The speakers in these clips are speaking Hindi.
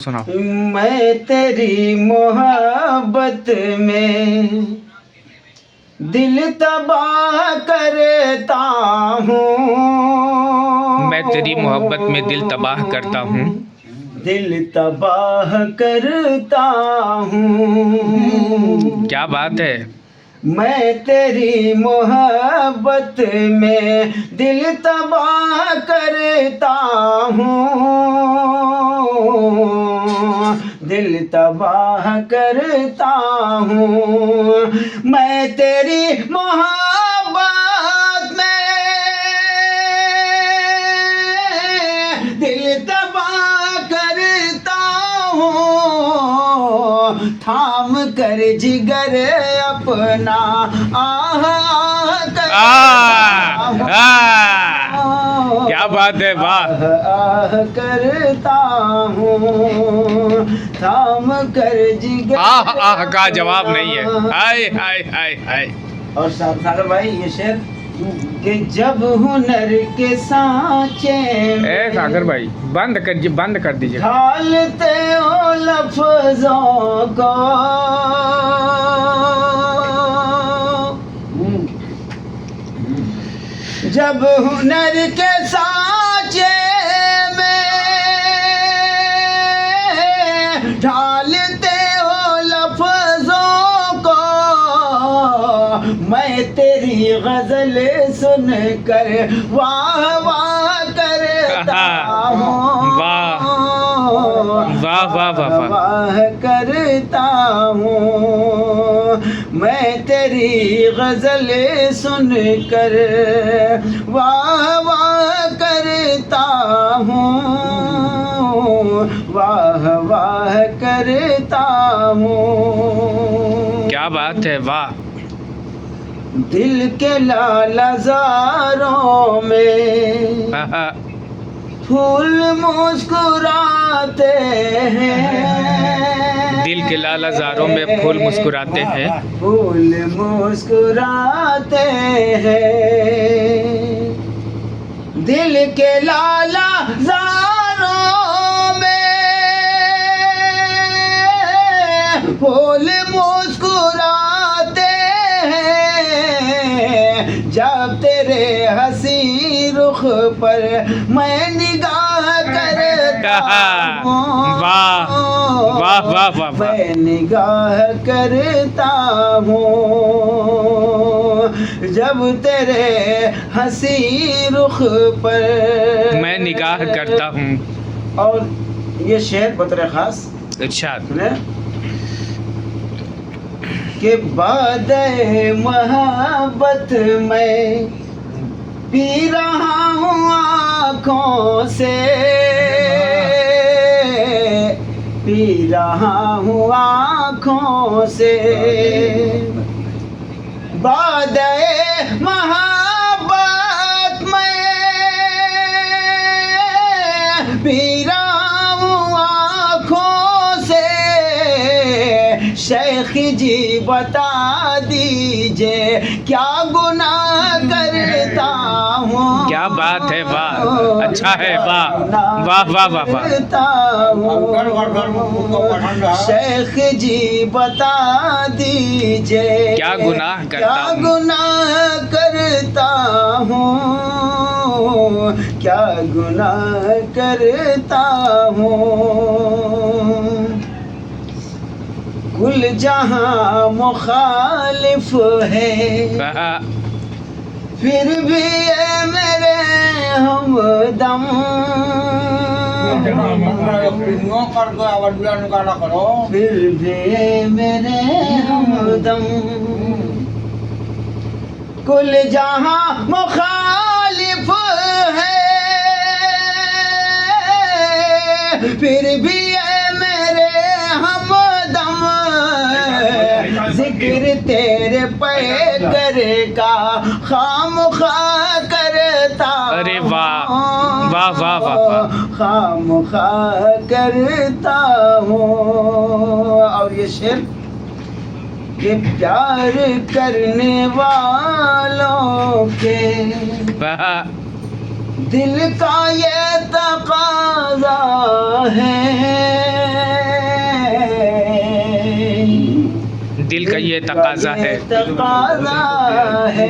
सुनाओ। मैं तेरी मोहब्बत में दिल तबाह करता हूँ। मैं तेरी मोहब्बत में दिल तबाह करता हूँ। दिल तबाह करता हूँ। क्या बात है। मैं तेरी मोहब्बत में दिल तबाह करता हूँ। दिल तबाह करता हूँ। मैं तेरी मोहब्बत में दिल तबाह करता हूँ। थाम कर जिगर अपना क्या बात है, वाह। आह करता हूँ। थाम कर जिगर आह का जवाब नहीं है। हाय हाय हाय हाय। और सागर भाई ये शेर कि जब हुनर के सांचे ए सागर भाई बंद कर दीजिए। ढालते हो लफ्जों को जब हुनर के सांचे में ढालते हो लफ्जों को मैं तेरी गजल सुन कर वाह वाह करता हूँ। वाह वाह वाह वाह वाह वाह करता हूँ। मैं तेरी गजल सुन कर वाह वाह करता हूँ। वाह वाह करता हूँ। क्या बात है, वाह। दिल के लालजारों में फूल मुस्कुराते हैं। दिल के लालजारों में फूल मुस्कुराते हैं। फूल मुस्कुराते हैं। दिल के लालजारों में फूल मुस्कुराते हैं। जब तेरे हंसी रुख पर मैं निगाह करता हूँ। वाह वाह वाह वाह। मैं निगाह करता हूँ। जब तेरे हंसी रुख पर मैं निगाह करता हूँ। और ये शेर बतौर खास इरशाद के बाद मोहब्बत में पी रहा हूँ आँखों से पी रहा हूँ आँखों से। बाद मोहब्बत में पी रहा हूँ आँखों से। शेख जी बता दीजिए क्या गुनाह करता हूँ। क्या बात है, वाह। अच्छा है, वाह वाह वाह वाह वाह। शेख जी बता दीजिए क्या गुनाह करता हूँ। क्या गुनाह करता हूँ। क्या गुनाह करता हूँ। कुल जहां मुखालिफ है फिर भी ये मेरे हमदम। फिर भी ये मेरे हमदम। कुल जहां मुखालिफ है फिर भी ये मेरे हमदम। जिक्र तेरे पैकर का खामखा करता। अरे वाह वाह वाह वाह वाह। खामखा करता हूँ। और ये शेर कि प्यार करने वालों के दिल का ये तकाज़ा है, दिल का ये तकाजा है, तकाज़ा है,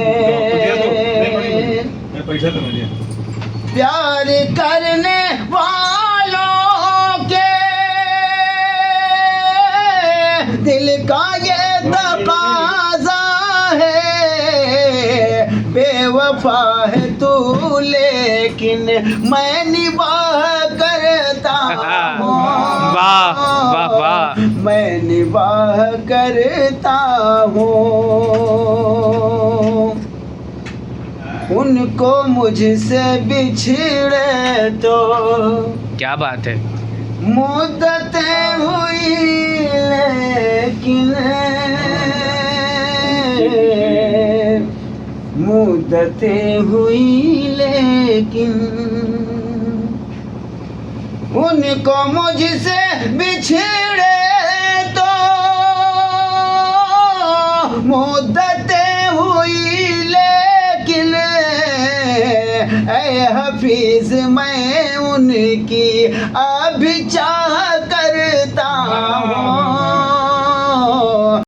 प्यार करने वालों के दिल का ये तकाज़ा है, बेवफा है तू लेकिन मैं निभाह करता हूँ, वाह वाह वाह, मैं निभाह करता हूँ। उनको मुझसे बिछड़े तो क्या बात है, मुद्दतें हुई लेकिन मुद्दतें हुई लेकिन उनको मुझसे बिछड़े तो मुद्दतें हुई लेकिन ऐ हफीज मैं उनकी अभी